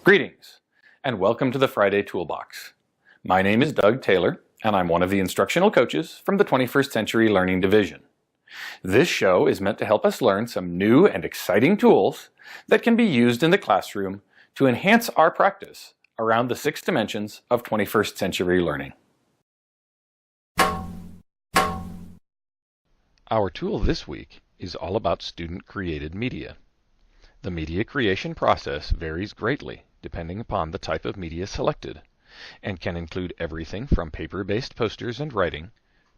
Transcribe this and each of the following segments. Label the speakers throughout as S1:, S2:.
S1: Greetings, and welcome to the Friday Toolbox. My name is Doug Taylor, and I'm one of the instructional coaches from the 21st Century Learning Division. This show is meant to help us learn some new and exciting tools that can be used in the classroom to enhance our practice around the 6 dimensions of 21st century learning.
S2: Our tool this week is all about student-created media. The media creation process varies greatly depending upon the type of media selected, and can include everything from paper-based posters and writing,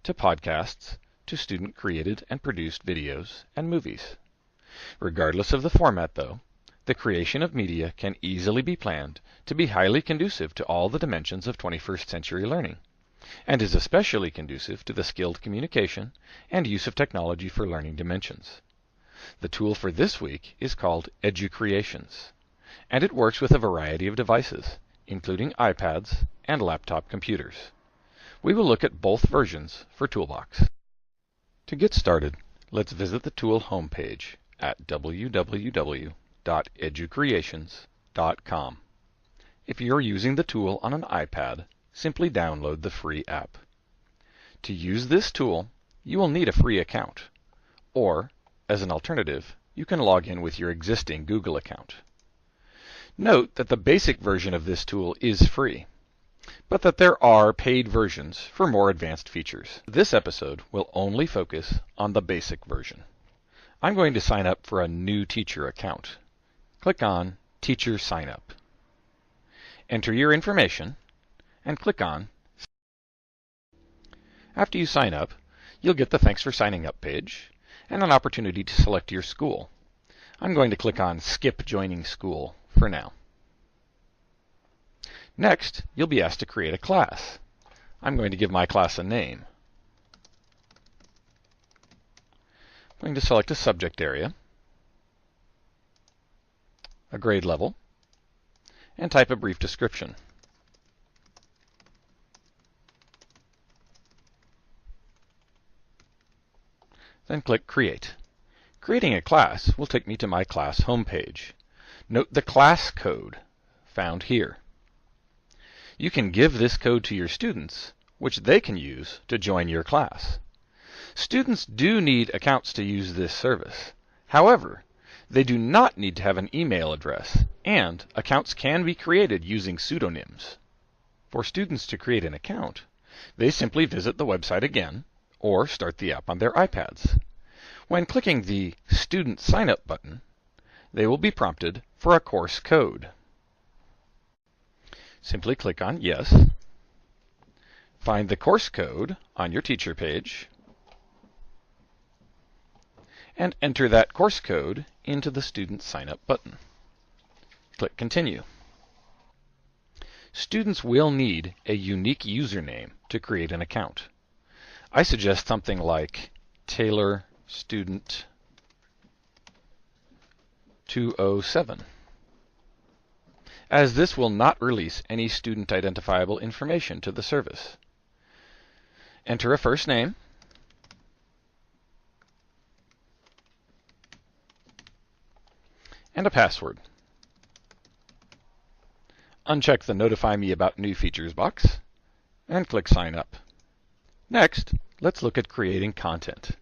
S2: to podcasts, to student-created and produced videos and movies. Regardless of the format, though, the creation of media can easily be planned to be highly conducive to all the dimensions of 21st century learning, and is especially conducive to the skilled communication and use of technology for learning dimensions. The tool for this week is called EduCreations, and it works with a variety of devices, including iPads and laptop computers. We will look at both versions for Toolbox. To get started, let's visit the tool homepage at www.educreations.com. If you're using the tool on an iPad, simply download the free app. To use this tool, you will need a free account, or, as an alternative, you can log in with your existing Google account. Note that the basic version of this tool is free, but that there are paid versions for more advanced features. This episode will only focus on the basic version. I'm going to sign up for a new teacher account. Click on Teacher Sign Up. Enter your information and click on. After you sign up, you'll get the Thanks for Signing Up page and an opportunity to select your school. I'm going to click on Skip Joining School for now. Next, you'll be asked to create a class. I'm going to give my class a name. I'm going to select a subject area, a grade level, and type a brief description. Then click Create. Creating a class will take me to my class homepage. Note the class code found here. You can give this code to your students, which they can use to join your class. Students do need accounts to use this service. However, they do not need to have an email address, and accounts can be created using pseudonyms. For students to create an account, they simply visit the website again, or start the app on their iPads. When clicking the Student Sign Up button, they will be prompted for a course code. Simply click on Yes, find the course code on your teacher page, and enter that course code into the Student Sign Up button. Click Continue. Students will need a unique username to create an account. I suggest something like Taylor Student 207, as this will not release any student identifiable information to the service. Enter a first name, and a password. Uncheck the Notify Me About New Features box, and click Sign Up. Next, let's look at creating content.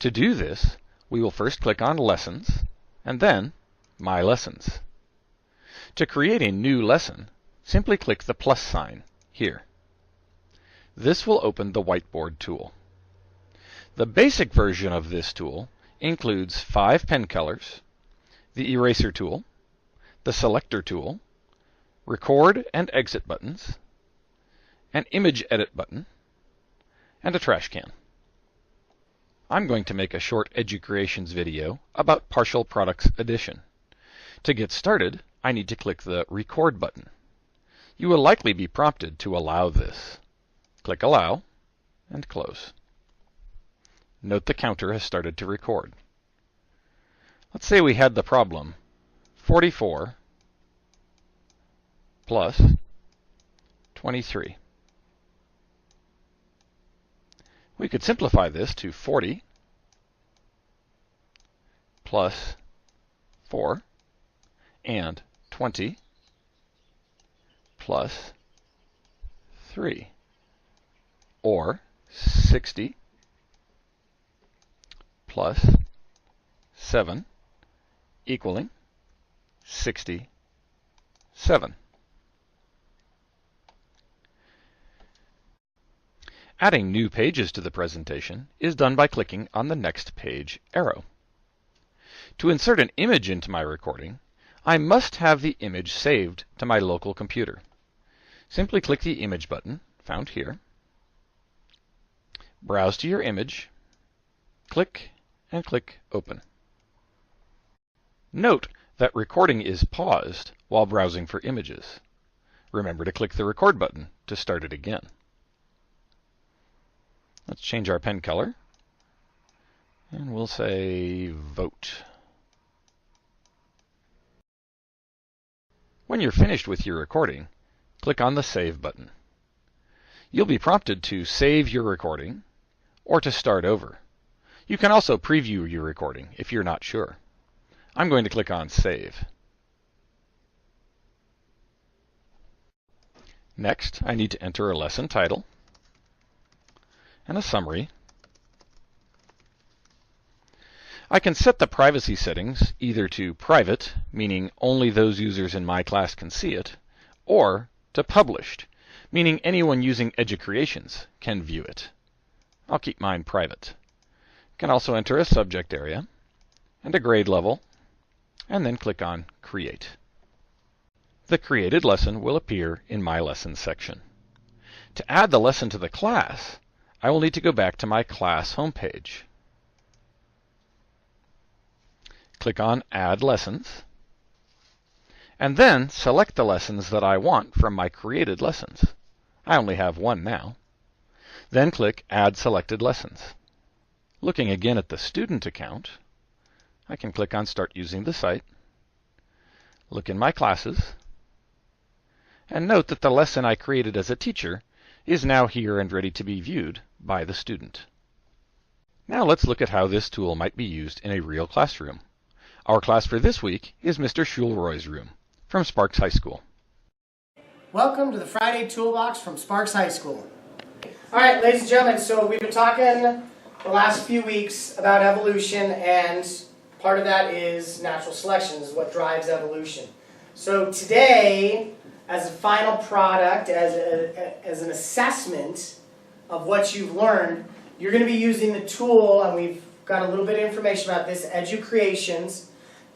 S2: To do this, we will first click on Lessons, and then My Lessons. To create a new lesson, simply click the plus sign here. This will open the whiteboard tool. The basic version of this tool includes 5 pen colors, the eraser tool, the selector tool, record and exit buttons, an image edit button, and a trash can. I'm going to make a short EduCreations video about Partial Products Addition. To get started, I need to click the Record button. You will likely be prompted to allow this. Click Allow, and close. Note the counter has started to record. Let's say we had the problem 44 plus 23. We could simplify this to 40 plus 4 and 20 plus 3, or 60 plus 7 equaling 67. Adding new pages to the presentation is done by clicking on the Next Page arrow. To insert an image into my recording, I must have the image saved to my local computer. Simply click the Image button, found here, browse to your image, click, and click Open. Note that recording is paused while browsing for images. Remember to click the Record button to start it again. Let's change our pen color, and we'll say Vote. When you're finished with your recording, click on the Save button. You'll be prompted to save your recording or to start over. You can also preview your recording if you're not sure. I'm going to click on Save. Next, I need to enter a lesson title and a summary. I can set the privacy settings either to private, meaning only those users in my class can see it, or to published, meaning anyone using EduCreations can view it. I'll keep mine private. You can also enter a subject area and a grade level, and then click on Create. The created lesson will appear in My Lessons section. To add the lesson to the class, I will need to go back to my class homepage. Click on Add Lessons, and then select the lessons that I want from my created lessons. I only have one now. Then click Add Selected Lessons. Looking again at the student account, I can click on Start Using the Site, look in my classes, and note that the lesson I created as a teacher is now here and ready to be viewed by the student. Now let's look at how this tool might be used in a real classroom. Our class for this week is Mr. Schulroy's room from Sparks High School.
S3: Welcome to the Friday Toolbox from Sparks High School. All right, ladies and gentlemen, so we've been talking the last few weeks about evolution, and part of that is natural selection, is what drives evolution. So today, as a final product, as an assessment of what you've learned, you're going to be using the tool, and we've got a little bit of information about this, EduCreations.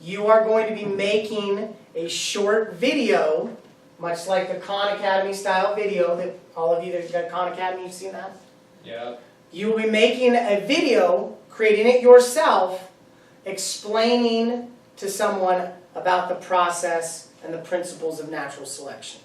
S3: You are going to be making a short video, much like the Khan Academy style video that all of you that got Khan Academy, you've seen that?
S4: Yeah.
S3: You will be making a video, creating it yourself, explaining to someone about the process and the principles of natural selection.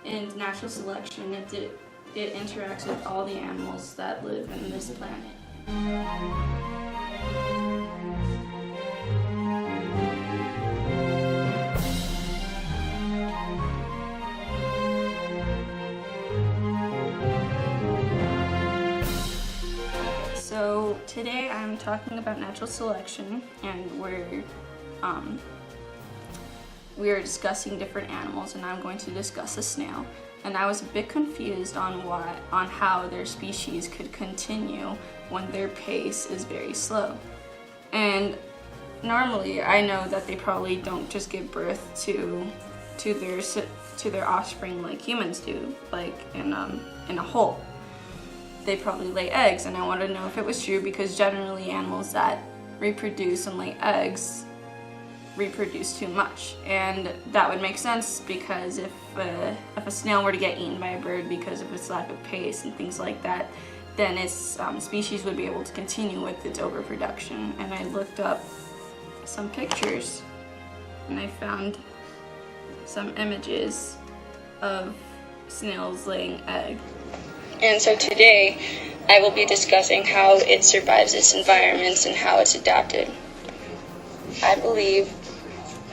S5: In natural selection, it interacts with all the animals that live in this planet. So today I'm talking about natural selection, and we are discussing different animals, and I'm going to discuss a snail. And I was a bit confused on how their species could continue when their pace is very slow. And normally, I know that they probably don't just give birth to their offspring like humans do, like in a hole. they probably lay eggs, and I wanted to know if it was true because generally animals that reproduce and lay eggs reproduce too much, and that would make sense because if a snail were to get eaten by a bird because of its lack of pace and things like that, then its species would be able to continue with its overproduction. And I looked up some pictures and I found some images of snails laying eggs.
S4: And so today I will be discussing how it survives its environments and how it's adapted.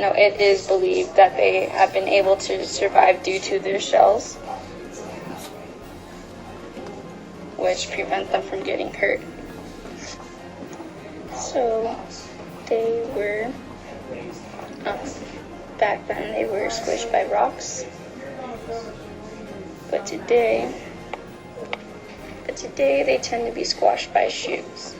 S4: It is believed that they have been able to survive due to their shells, which prevent them from getting hurt. So they were, back then they were squished by rocks, but today they tend to be squashed by shoes.